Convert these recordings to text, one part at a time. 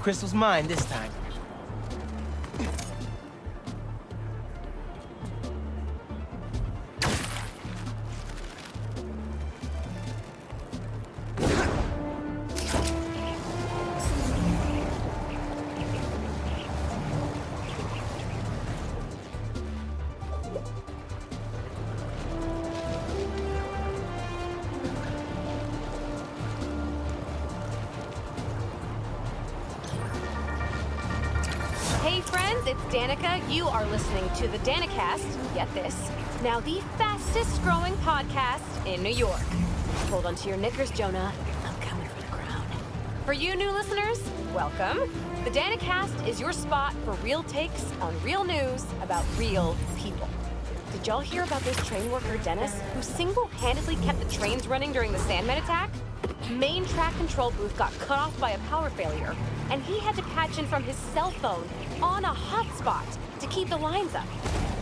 Crystal's mine this time. Hey friends, it's Danica. You are listening to the Danicast. Get this. Now the fastest growing podcast in New York. Hold on to your knickers, Jonah. I'm coming for the crown. For you new listeners, welcome. The Danicast is your spot for real takes on real news about real people. Did y'all hear about this train worker, Dennis, who single-handedly kept the trains running during the Sandman attack? Main track control booth got cut off by a power failure, and he had to patch in from his cell phone on a hotspot to keep the lines up.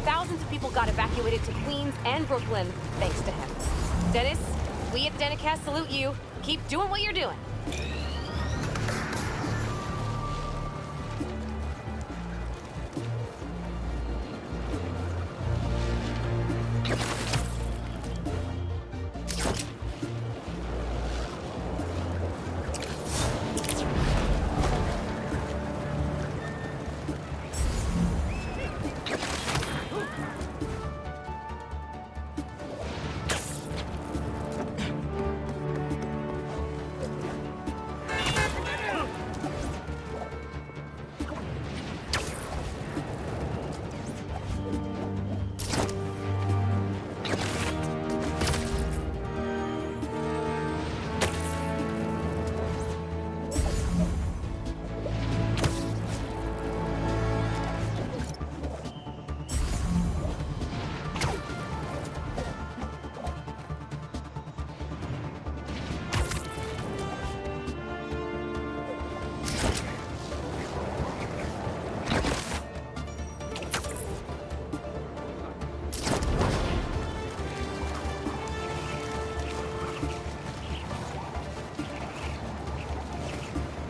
Thousands of people got evacuated to Queens and Brooklyn thanks to him. Dennis, we at the Danicast salute you. Keep doing what you're doing.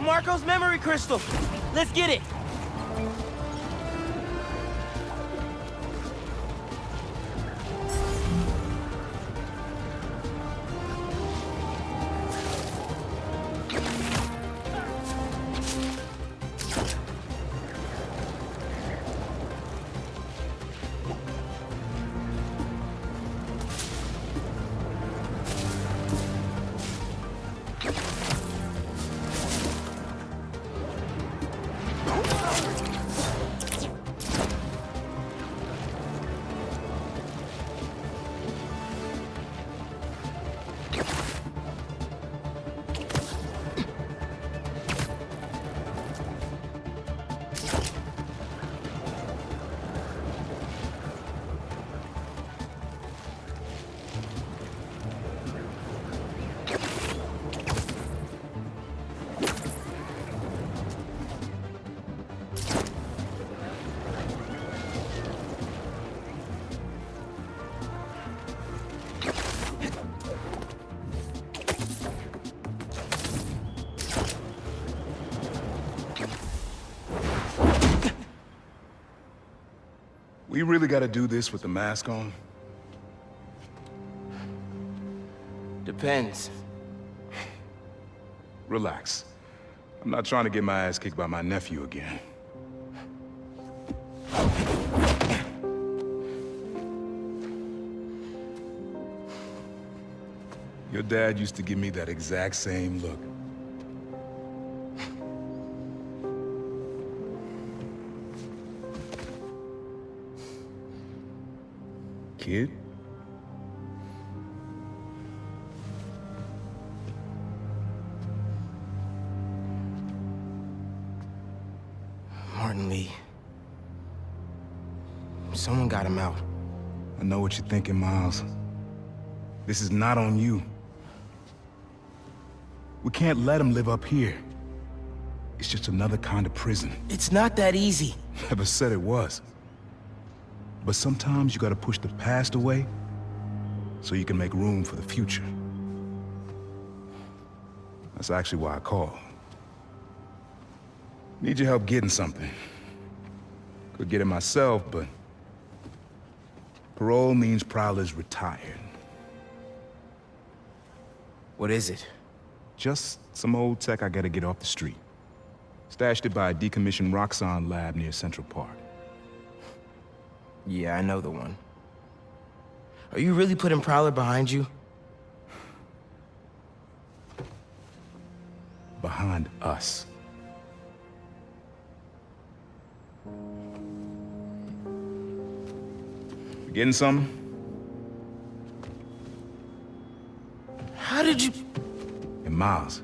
Marco's memory crystal. Let's get it. We really gotta do this with the mask on? Depends. Relax. I'm not trying to get my ass kicked by my nephew again. Your dad used to give me that exact same look. Kid? Martin Lee. Someone got him out. I know what you're thinking, Miles. This is not on you. We can't let him live up here. It's just another kind of prison. It's not that easy. Never said it was. But sometimes you gotta push the past away so you can make room for the future. That's actually why I called. Need your help getting something. Could get it myself, but... parole means Prowler's retired. What is it? Just some old tech I gotta get off the street. Stashed it by a decommissioned Roxxon lab near Central Park. Yeah, I know the one. Are you really putting Prowler behind you? Behind us. You getting something? How did you... And Miles,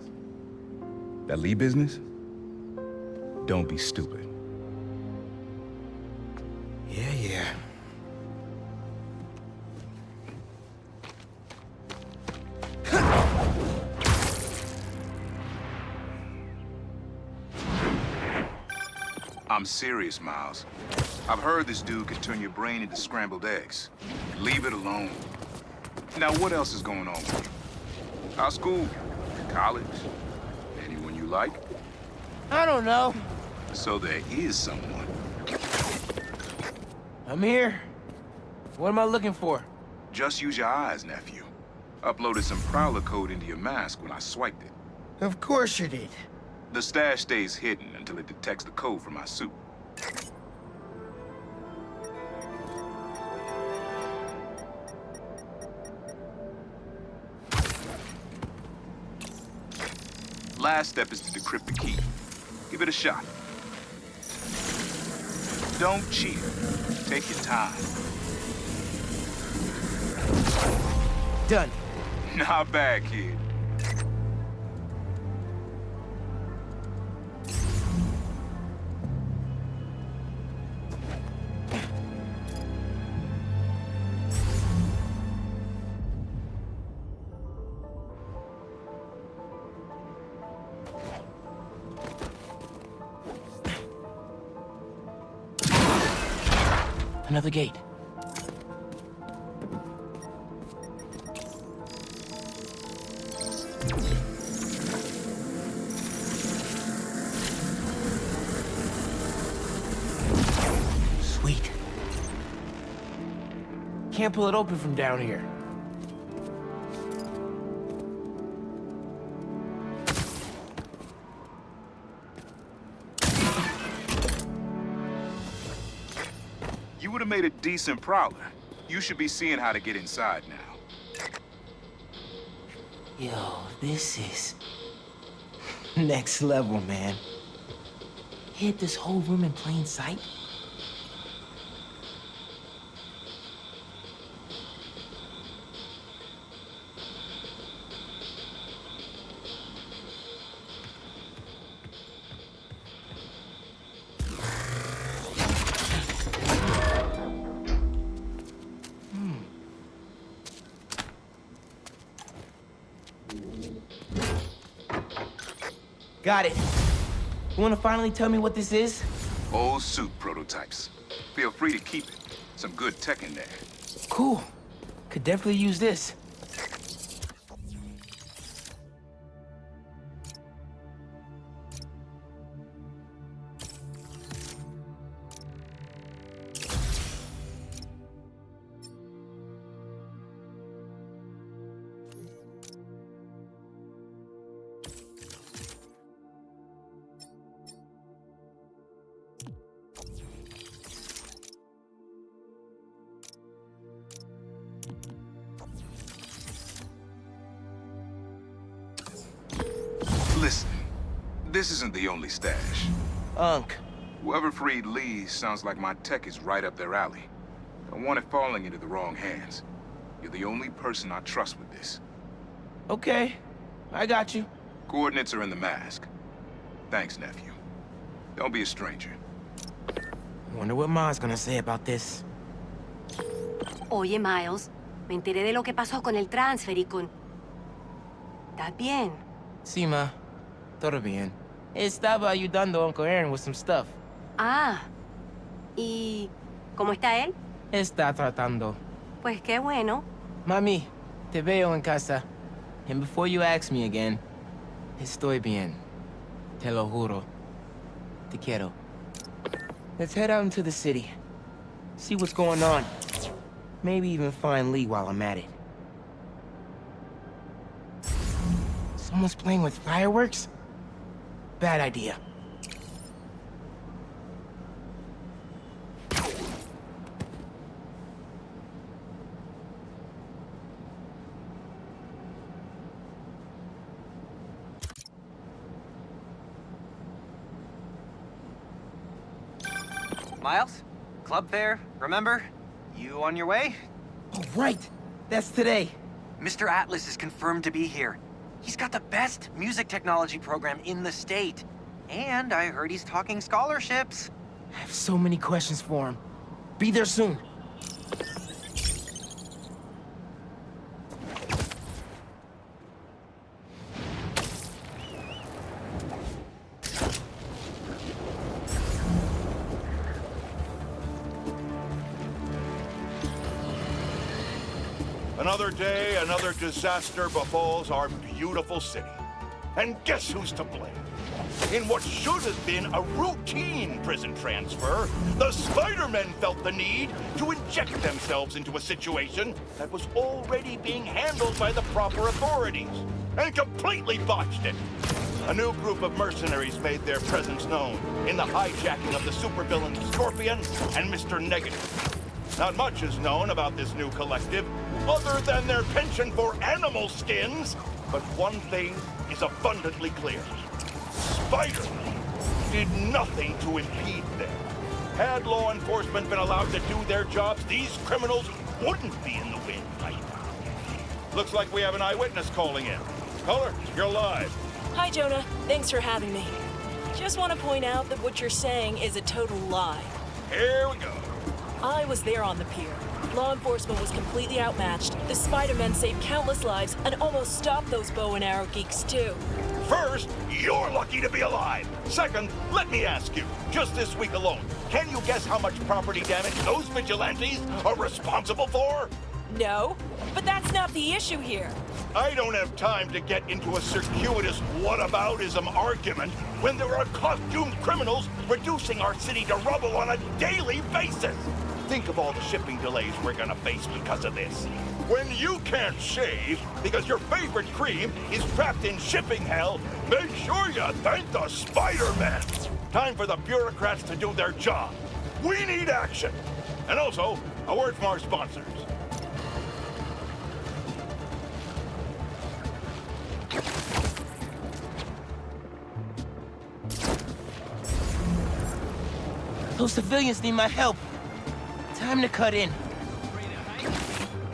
that Lee business? Don't be stupid. Yeah. I'm serious, Miles. I've heard this dude can turn your brain into scrambled eggs. Leave it alone. Now, what else is going on with you? How's school? College? Anyone you like? I don't know. So there is someone. I'm here. What am I looking for? Just use your eyes, nephew. Uploaded some Prowler code into your mask when I swiped it. Of course you did. The stash stays hidden until it detects the code from my suit. Last step is to decrypt the key. Give it a shot. Don't cheat. Take your time. Done. Not bad, kid. Another gate. Sweet. Can't pull it open from down here. You would have made a decent Prowler. You should be seeing how to get inside now. Yo, this is next level, man. Hid this whole room in plain sight? Got it. You wanna finally tell me what this is? Old suit prototypes. Feel free to keep it. Some good tech in there. Cool. Could definitely use this. Listen, this isn't the only stash. Unc. Whoever freed Lee sounds like my tech is right up their alley. Don't want it falling into the wrong hands. You're the only person I trust with this. Okay, I got you. Coordinates are in the mask. Thanks, nephew. Don't be a stranger. Wonder what Ma's gonna say about this. Oye, Miles, me enteré de lo que pasó con el transfer y con... ¿Estás bien? Sí, Ma. Todo bien. Estaba ayudando a Uncle Aaron with some stuff. Ah, ¿y cómo está él? Está tratando. Pues qué bueno. Mami, te veo en casa. And before you ask me again, estoy bien. Te lo juro. Te quiero. Let's head out into the city. See what's going on. Maybe even find Lee while I'm at it. Someone's playing with fireworks? Bad idea. Miles? Club fair, remember? You on your way? Oh, right! That's today. Mr. Atlas is confirmed to be here. He's got the best music technology program in the state. And I heard he's talking scholarships. I have so many questions for him. Be there soon. Another day, another disaster befalls our beautiful city. And guess who's to blame? In what should have been a routine prison transfer, the Spidermen felt the need to inject themselves into a situation that was already being handled by the proper authorities, and completely botched it. A new group of mercenaries made their presence known in the hijacking of the supervillain Scorpion and Mr. Negative. Not much is known about this new collective, other than their penchant for animal skins. But one thing is abundantly clear. Spiderman did nothing to impede them. Had law enforcement been allowed to do their jobs, these criminals wouldn't be in the wind right now. Looks like we have an eyewitness calling in. Caller, you're live. Hi, Jonah. Thanks for having me. Just want to point out that what you're saying is a total lie. Here we go. I was there on the pier. Law enforcement was completely outmatched. The Spider-Men saved countless lives and almost stopped those bow and arrow geeks, too. First, you're lucky to be alive. Second, let me ask you, just this week alone, can you guess how much property damage those vigilantes are responsible for? No, but that's not the issue here. I don't have time to get into a circuitous whataboutism argument when there are costumed criminals reducing our city to rubble on a daily basis. Think of all the shipping delays we're gonna face because of this. When you can't shave because your favorite cream is trapped in shipping hell, make sure you thank the Spider-Man. Time for the bureaucrats to do their job. We need action. And also, a word from our sponsors. Those civilians need my help. Time to cut in.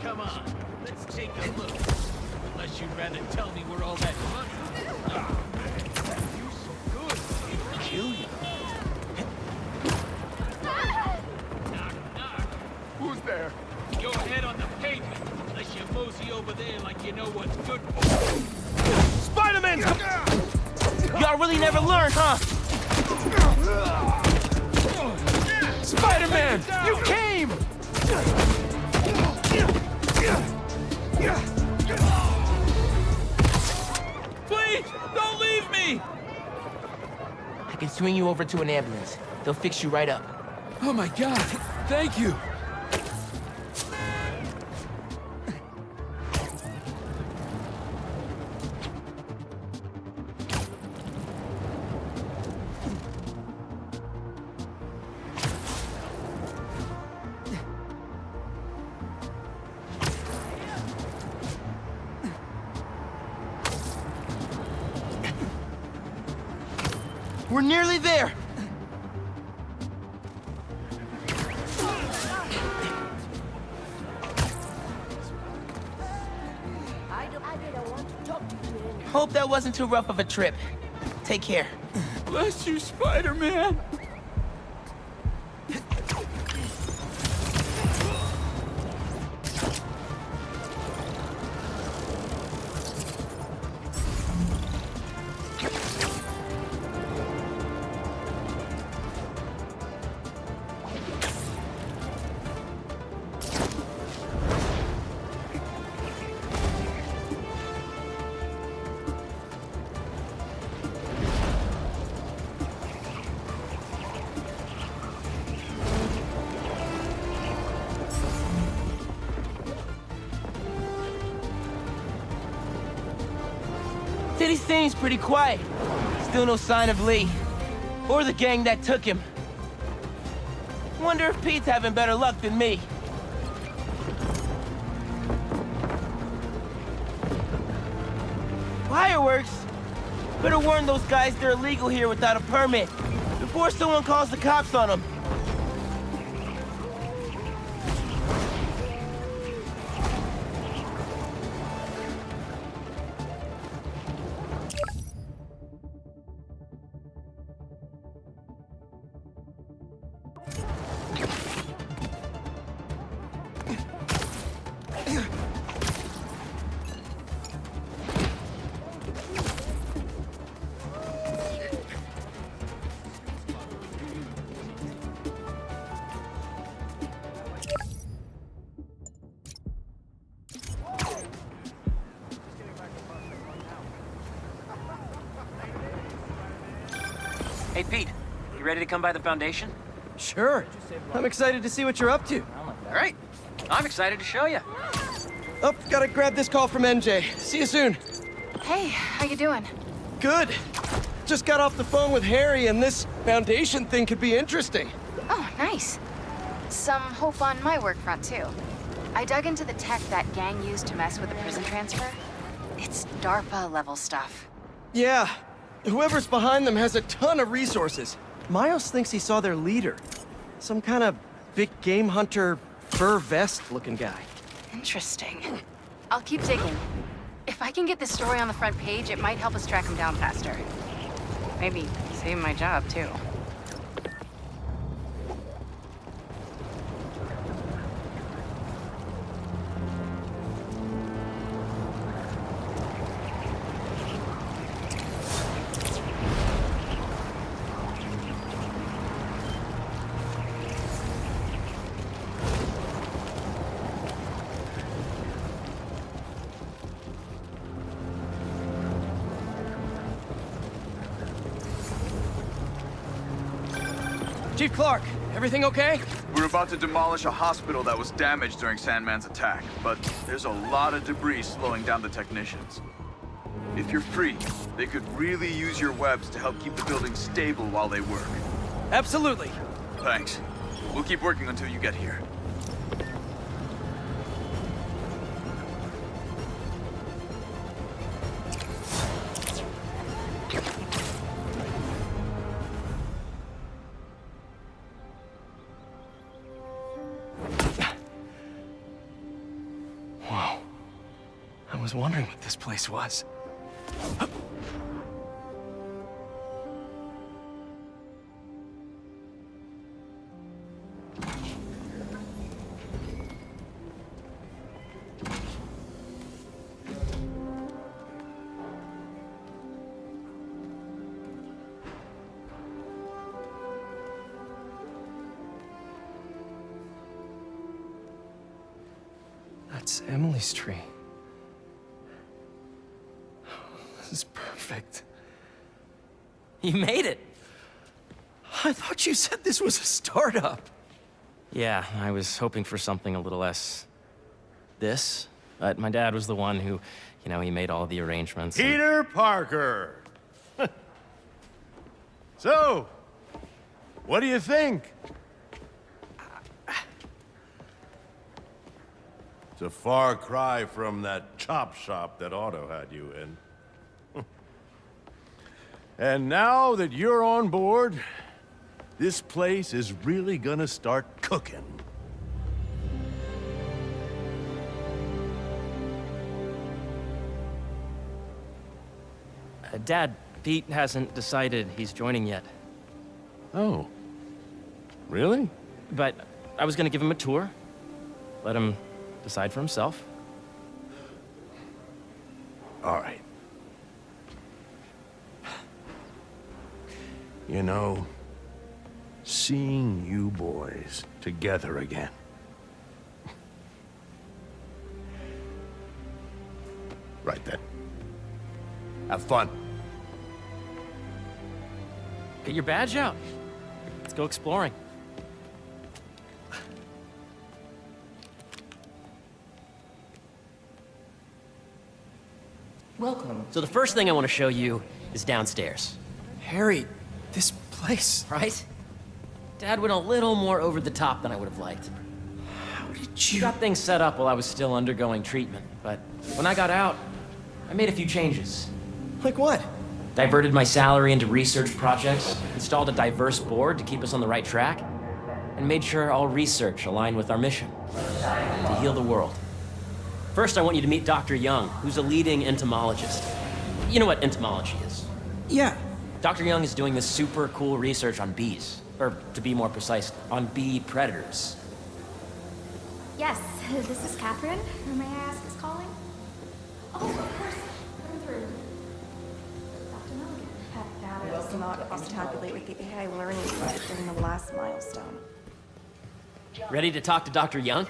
Come on, let's take a look. Unless you'd rather tell me where all that money is. Oh, man, you're so good. Kill you. Knock, knock. Who's there? Your head on the pavement, unless you mosey over there like you know what's good for. Spider-Man! Y'all really never learn, huh? Spider-Man! You came! Please, don't leave me! I can swing you over to an ambulance. They'll fix you right up. Oh my God, thank you. We're nearly there! Hope that wasn't too rough of a trip. Take care. Bless you, Spider-Man. City seems pretty quiet. Still no sign of Lee. Or the gang that took him. Wonder if Pete's having better luck than me. Fireworks? Better warn those guys they're illegal here without a permit, before someone calls the cops on them. Hey, Pete, you ready to come by the Foundation? Sure. I'm excited to see what you're up to. All right. I'm excited to show you. Oh, gotta grab this call from NJ. See you soon. Hey, how you doing? Good. Just got off the phone with Harry, and this Foundation thing could be interesting. Oh, nice. Some hope on my work front, too. I dug into the tech that gang used to mess with the prison transfer. It's DARPA-level stuff. Yeah. Whoever's behind them has a ton of resources. Miles thinks he saw their leader. Some kind of big game hunter, fur vest-looking guy. Interesting. I'll keep digging. If I can get this story on the front page, it might help us track him down faster. Maybe save my job, too. Chief Clark, everything okay? We're about to demolish a hospital that was damaged during Sandman's attack, but there's a lot of debris slowing down the technicians. If you're free, they could really use your webs to help keep the building stable while they work. Absolutely. Thanks. We'll keep working until you get here. Whoa. I was wondering what this place was. That's Emily's tree. This is perfect. You made it. I thought you said this was a startup. Yeah, I was hoping for something a little less... this. But my dad was the one who, he made all the arrangements. and- Peter Parker! So, what do you think? It's a far cry from that chop shop that Otto had you in. And now that you're on board, this place is really gonna start cooking. Dad, Pete hasn't decided he's joining yet. Oh. Really? But I was gonna give him a tour. Let him decide for himself. All right. You know, seeing you boys together again. Right then. Have fun. Get your badge out. Let's go exploring. Welcome. So the first thing I want to show you is downstairs. Harry, this place... Right? Dad went a little more over the top than I would have liked. How did He you... got things set up while I was still undergoing treatment, but when I got out, I made a few changes. Like what? Diverted my salary into research projects, installed a diverse board to keep us on the right track, and made sure all research aligned with our mission, to heal the world. First, I want you to meet Dr. Young, who's a leading entomologist. You know what entomology is? Yeah. Dr. Young is doing this super cool research on bees, or to be more precise, on bee predators. Yes, this is Catherine. Who may I ask is calling? Oh, of course. Come through. Dr. Milligan. That data does not cross-tabulate with the AI learning project during the last milestone. Ready to talk to Dr. Young?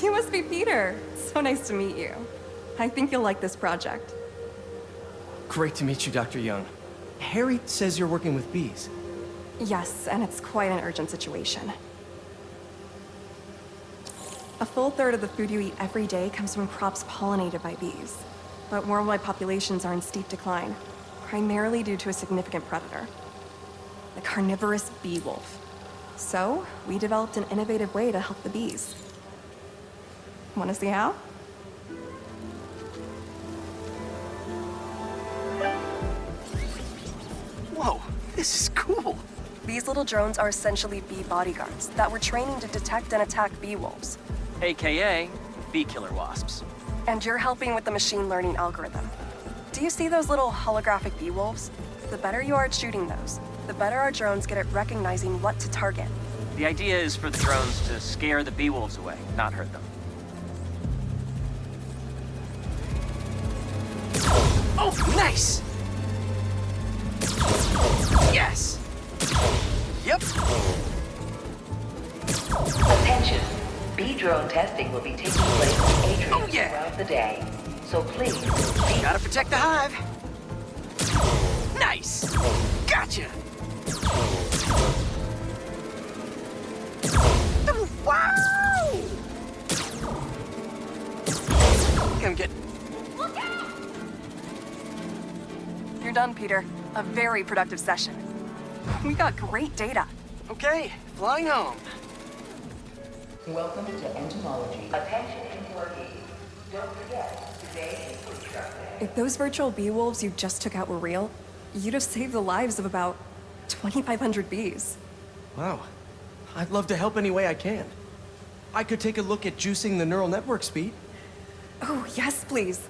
You must be Peter. So nice to meet you. I think you'll like this project. Great to meet you, Dr. Young. Harry says you're working with bees. Yes, and it's quite an urgent situation. A full third of the food you eat every day comes from crops pollinated by bees. But worldwide populations are in steep decline, primarily due to a significant predator, the carnivorous bee wolf. So, we developed an innovative way to help the bees. Want to see how? Whoa, this is cool. These little drones are essentially bee bodyguards that we're training to detect and attack bee wolves. AKA bee killer wasps. And you're helping with the machine learning algorithm. Do you see those little holographic bee wolves? The better you are at shooting those, the better our drones get at recognizing what to target. The idea is for the drones to scare the bee wolves away, not hurt them. Oh, nice! Yes! Yep. Attention. Bee drone testing will be taking place in Adrian throughout the day. So please... Gotta protect the hive. Nice! Gotcha! Wow! Come get... You're done, Peter. A very productive session. We got great data. Okay, flying home. Welcome to entomology. Attention employees. Don't forget, today is food truck day. If those virtual bee wolves you just took out were real, you'd have saved the lives of about 2,500 bees. Wow. I'd love to help any way I can. I could take a look at juicing the neural network speed. Oh, yes, please.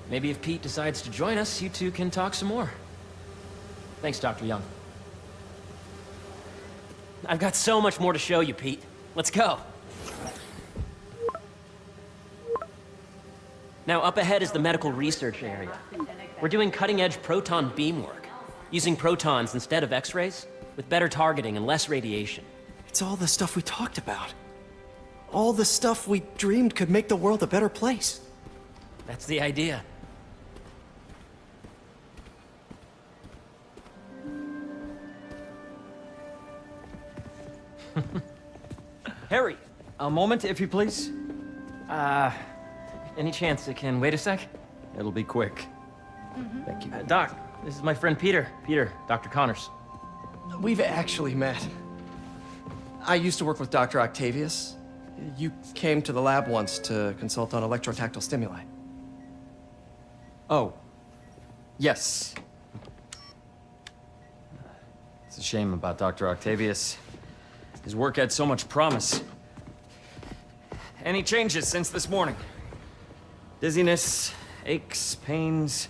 Maybe if Pete decides to join us, you two can talk some more. Thanks, Dr. Young. I've got so much more to show you, Pete. Let's go. Now, up ahead is the medical research area. We're doing cutting-edge proton beam work, using protons instead of X-rays, with better targeting and less radiation. It's all the stuff we talked about. All the stuff we dreamed could make the world a better place. That's the idea. Harry, a moment, if you please. Any chance it can wait a sec? It'll be quick. Thank you. Doc, this is my friend Peter. Peter, Dr. Connors. We've actually met. I used to work with Dr. Octavius. You came to the lab once to consult on electrotactile stimuli. Oh. Yes. It's a shame about Dr. Octavius. His work had so much promise. Any changes since this morning? Dizziness, aches, pains,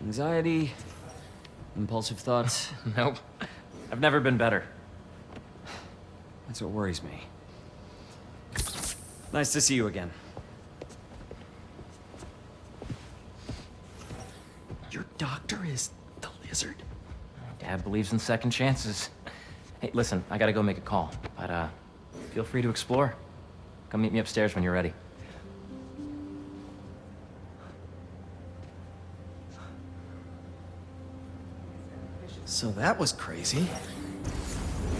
anxiety, impulsive thoughts? Nope. I've never been better. That's what worries me. Nice to see you again. Your doctor is the lizard? Dad believes in second chances. Hey, listen, I gotta go make a call, but feel free to explore. Come meet me upstairs when you're ready. So that was crazy.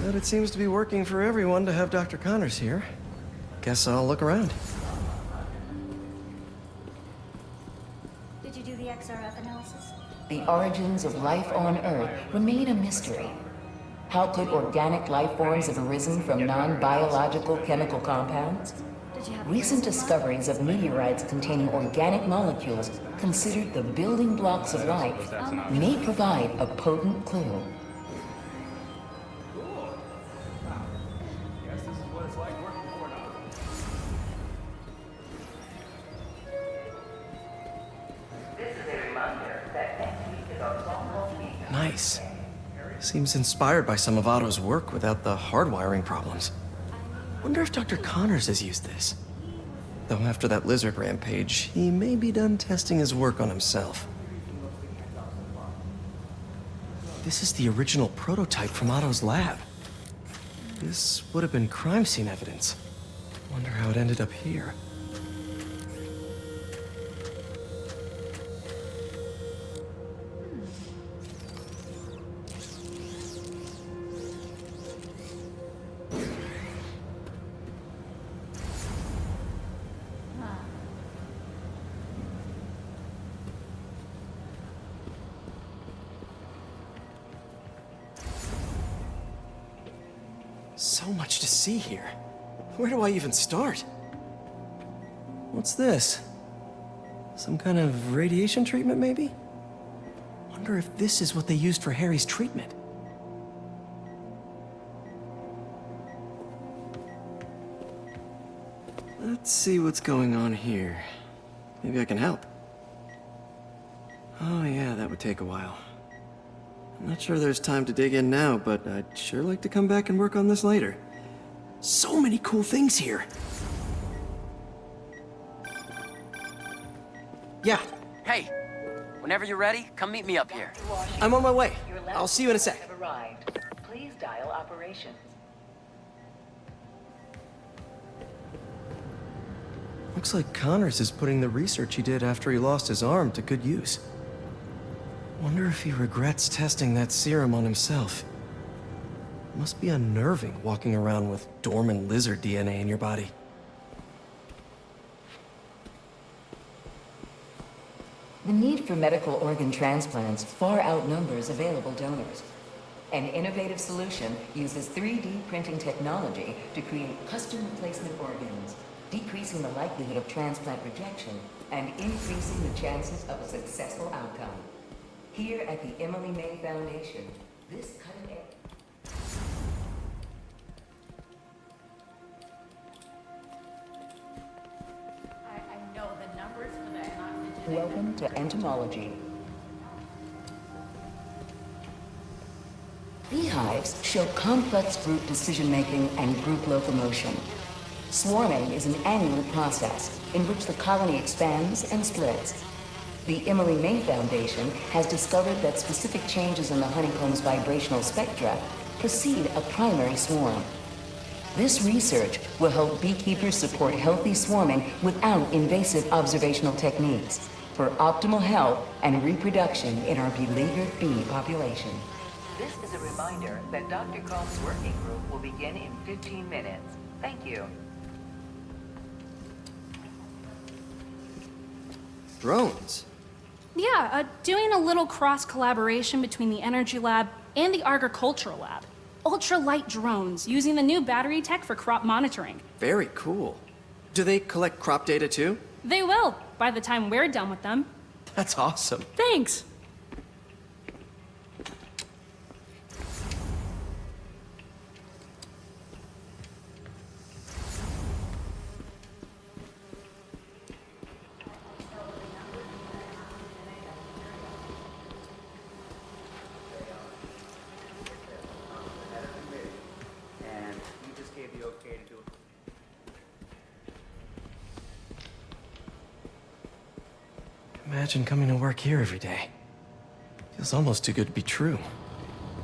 But it seems to be working for everyone to have Dr. Connors here. Guess I'll look around. XRF analysis? The origins of life on Earth remain a mystery. How could organic life forms have arisen from non-biological chemical compounds? Recent discoveries of meteorites containing organic molecules considered the building blocks of life may provide a potent clue. Nice. Seems inspired by some of Otto's work without the hardwiring problems. Wonder if Dr. Connors has used this. Though after that lizard rampage, he may be done testing his work on himself. This is the original prototype from Otto's lab. This would have been crime scene evidence. Wonder how it ended up here. So much to see here. Where do I even start? What's this? Some kind of radiation treatment, maybe? Wonder if this is what they used for Harry's treatment. Let's see what's going on here. Maybe I can help. Oh yeah, that would take a while. I'm not sure there's time to dig in now, but I'd sure like to come back and work on this later. So many cool things here. Yeah. Hey, whenever you're ready, come meet me up here. I'm on my way. I'll see you in a sec. Arrived. Please dial operations. Looks like Connors is putting the research he did after he lost his arm to good use. Wonder if he regrets testing that serum on himself. Must be unnerving walking around with dormant lizard DNA in your body. The need for medical organ transplants far outnumbers available donors. An innovative solution uses 3D printing technology to create custom replacement organs, decreasing the likelihood of transplant rejection and increasing the chances of a successful outcome. Here at the Emily May Foundation, this cutting-edge... I know the numbers for that oxygen. Welcome to entomology. Beehives show complex group decision-making and group locomotion. Swarming is an annual process in which the colony expands and splits. The Emily May Foundation has discovered that specific changes in the honeycomb's vibrational spectra precede a primary swarm. This research will help beekeepers support healthy swarming without invasive observational techniques for optimal health and reproduction in our beleaguered bee population. This is a reminder that Dr. Combs' working group will begin in 15 minutes. Thank you. Drones? Yeah, doing a little cross-collaboration between the Energy Lab and the Agricultural Lab. Ultralight drones using the new battery tech for crop monitoring. Very cool. Do they collect crop data too? They will, by the time we're done with them. That's awesome. Thanks. Imagine coming to work here every day. Feels almost too good to be true.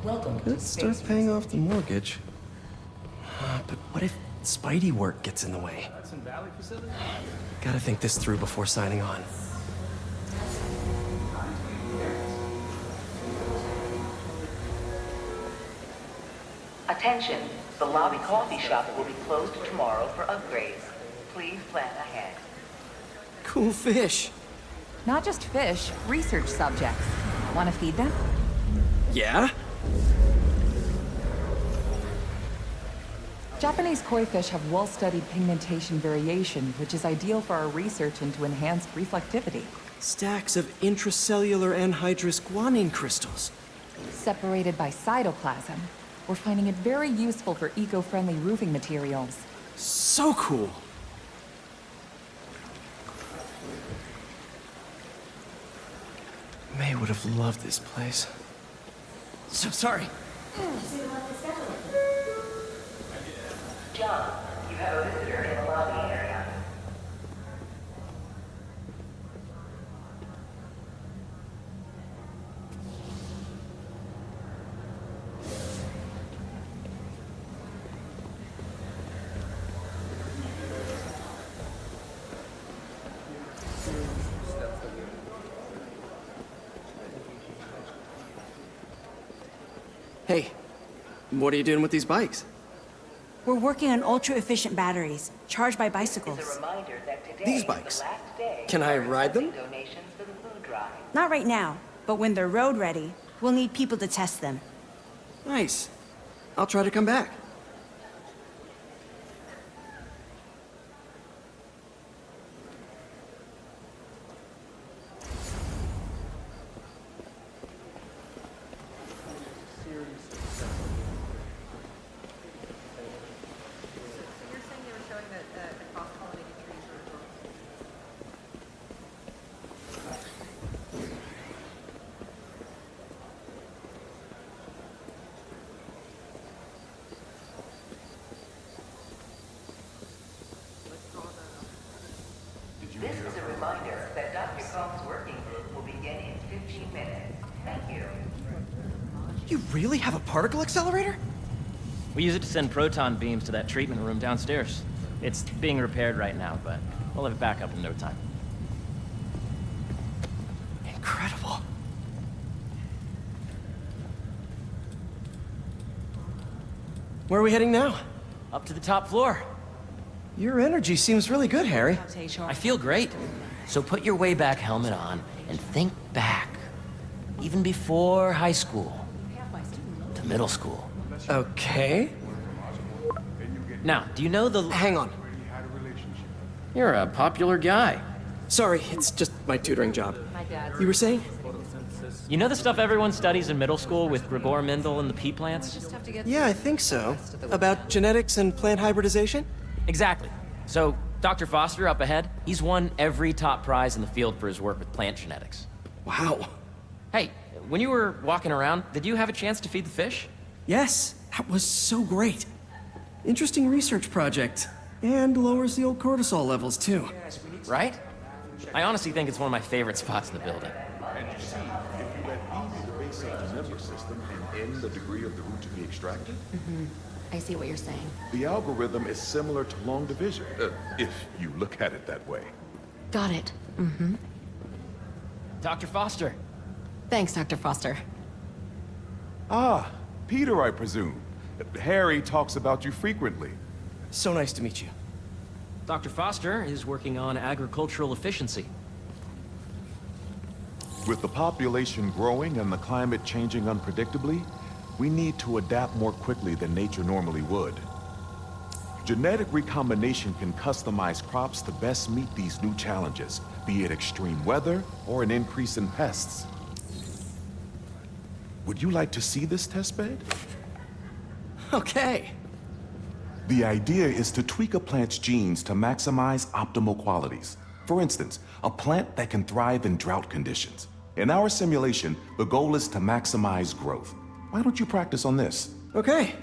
Welcome Could start paying off the mortgage. But what if Spidey work gets in the way? Gotta think this through before signing on. Attention, the lobby coffee shop will be closed tomorrow for upgrades. Please plan ahead. Cool fish. Not just fish, research subjects. Want to feed them? Yeah? Japanese koi fish have well-studied pigmentation variation, which is ideal for our research into enhanced reflectivity. Stacks of intracellular anhydrous guanine crystals. Separated by cytoplasm, we're finding it very useful for eco-friendly roofing materials. So cool! May would have loved this place. So sorry. John, you have a visitor in the lobby area. Hey, what are you doing with these bikes? We're working on ultra-efficient batteries, charged by bicycles. These bikes? Can I ride them? Not right now, but when they're road ready, we'll need people to test them. Nice. I'll try to come back. This is a reminder that Dr. Combs' working group will begin in 15 minutes. Thank you. You really have a particle accelerator? We use it to send proton beams to that treatment room downstairs. It's being repaired right now, but we'll have it back up in no time. Incredible. Where are we heading now? Up to the top floor. Your energy seems really good, Harry. I feel great. So put your way back helmet on and think back. Even before high school. To middle school. Okay. Now, do you know the... Hang on. You're a popular guy. Sorry, it's just my tutoring job. You were saying? You know the stuff everyone studies in middle school with Gregor Mendel and the pea plants? Yeah, I think so. About genetics and plant hybridization? Exactly. So, Dr. Foster up ahead, he's won every top prize in the field for his work with plant genetics. Wow. Hey, when you were walking around, did you have a chance to feed the fish? Yes, that was so great. Interesting research project. And lowers the old cortisol levels, too. Right? I honestly think it's one of my favorite spots in the building. And you see, if you let E be the base of the number system and N the degree of the root to be extracted, I see what you're saying. the algorithm is similar to long division, if you look at it that way. Got it. Dr. Foster. Thanks, Dr. Foster. Ah, Peter, I presume. Harry talks about you frequently. So nice to meet you. Dr. Foster is working on agricultural efficiency. With the population growing and the climate changing unpredictably, we need to adapt more quickly than nature normally would. Genetic recombination can customize crops to best meet these new challenges, be it extreme weather or an increase in pests. Would you like to see this testbed? Okay. The idea is to tweak a plant's genes to maximize optimal qualities. For instance, a plant that can thrive in drought conditions. In our simulation, the goal is to maximize growth. Why don't you practice on this? Okay.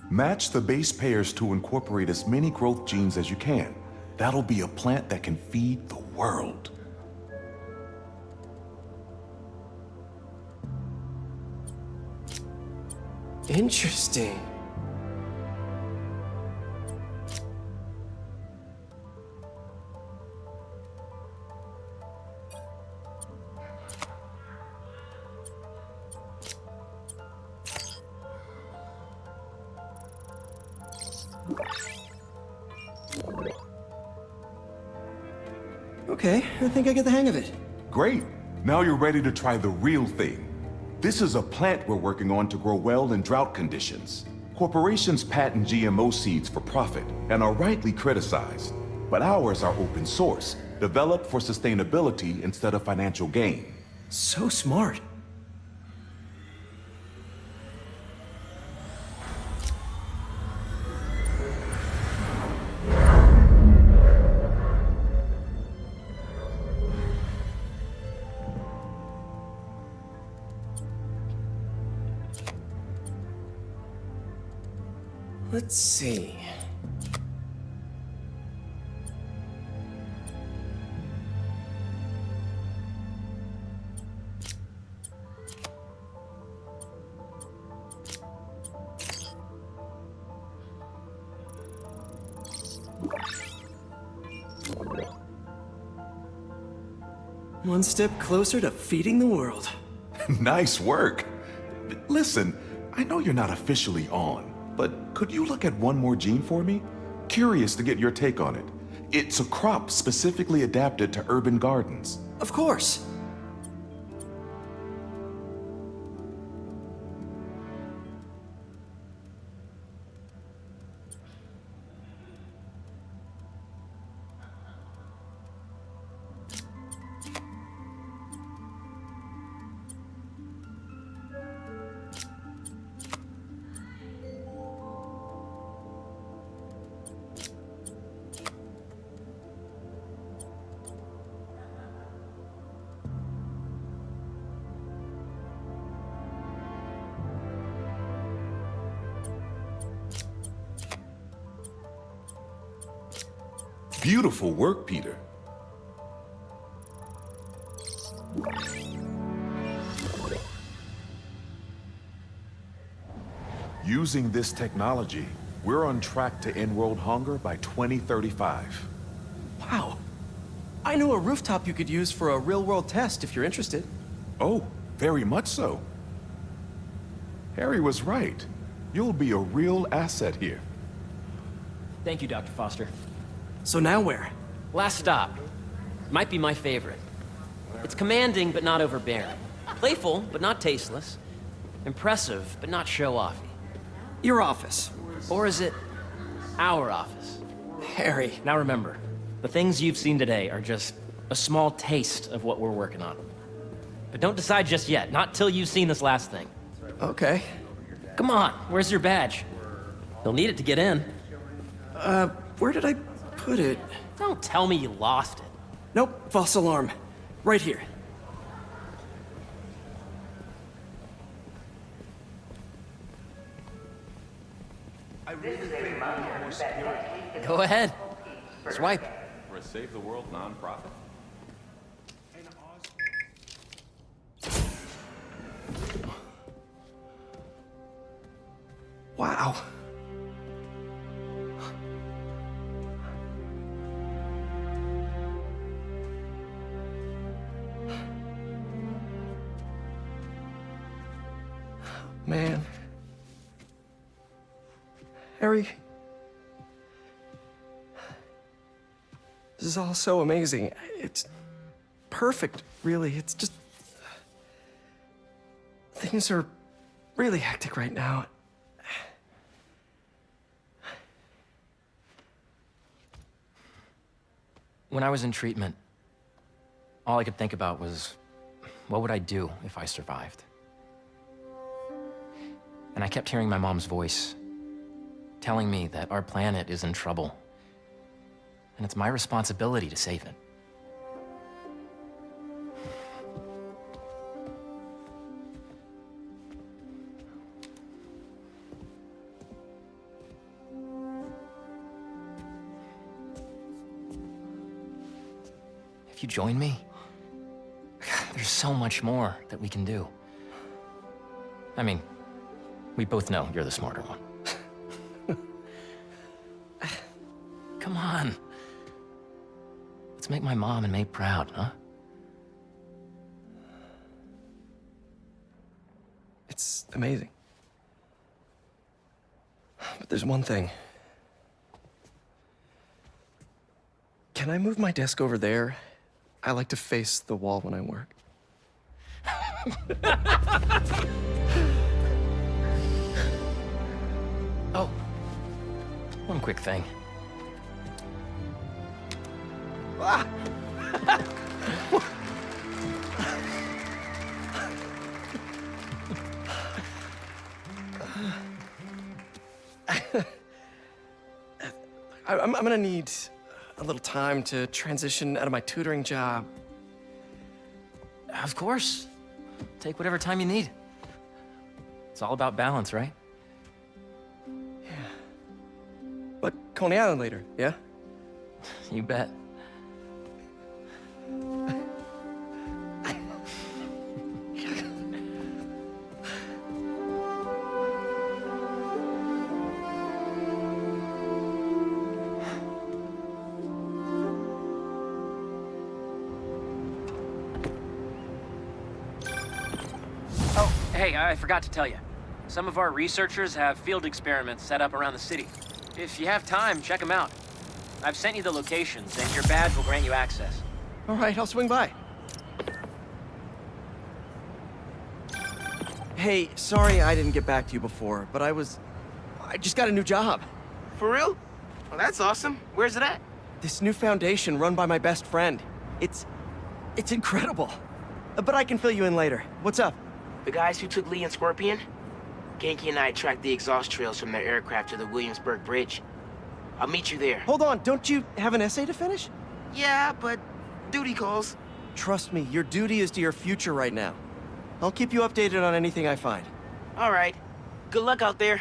Match the base pairs to incorporate as many growth genes as you can. That'll be a plant that can feed the world. Interesting. Okay, I think I get the hang of it. Great. Now you're ready to try the real thing. This is a plant we're working on to grow well in drought conditions. Corporations patent GMO seeds for profit and are rightly criticized. But ours are open source, developed for sustainability instead of financial gain. So smart. Let's see. One step closer to feeding the world. Nice work. Listen, I know you're not officially on, but could you look at one more gene for me? Curious to get your take on it. It's a crop specifically adapted to urban gardens. Of course. Beautiful work, Peter. Using this technology, we're on track to end world hunger by 2035. Wow. I know a rooftop you could use for a real-world test if you're interested. Oh, very much so. Harry was right. You'll be a real asset here. Thank you, Dr. Foster. So now where? Last stop. Might be my favorite. It's commanding, but not overbearing. Playful, but not tasteless. Impressive, but not show-offy. Your office. Or is it our office? Harry. Now remember, the things you've seen today are just a small taste of what we're working on. But don't decide just yet, not till you've seen this last thing. Okay. Come on, where's your badge? You'll need it to get in. Where did I put it? Don't tell me you lost it. Nope, false alarm. Right here. Go ahead. Swipe. For a Save the World nonprofit? Wow. Man. Harry. This is all so amazing. It's perfect, really. It's just... Things are really hectic right now. When I was in treatment, all I could think about was, what would I do if I survived? And I kept hearing my mom's voice, telling me that our planet is in trouble, and it's my responsibility to save it. If you join me, there's so much more that we can do. I mean, we both know you're the smarter one. Come on. Let's make my mom and May proud, huh? It's amazing. But there's one thing. Can I move my desk over there? I like to face the wall when I work. Oh, one quick thing. Ah! I'm gonna need a little time to transition out of my tutoring job. Of course. Take whatever time you need. It's all about balance, right? But Coney Island later, yeah? You bet. Oh, hey, I forgot to tell you. Some of our researchers have field experiments set up around the city. If you have time, check them out. I've sent you the locations, and your badge will grant you access. All right, I'll swing by. Hey, sorry I didn't get back to you before, but I just got a new job. For real? Well, that's awesome. Where's it at? This new foundation run by my best friend. It's incredible. But I can fill you in later. What's up? The guys who took Lee and Scorpion? Genki and I tracked the exhaust trails from their aircraft to the Williamsburg Bridge. I'll meet you there. Hold on, don't you have an essay to finish? Yeah, but duty calls. Trust me, your duty is to your future right now. I'll keep you updated on anything I find. All right. Good luck out there.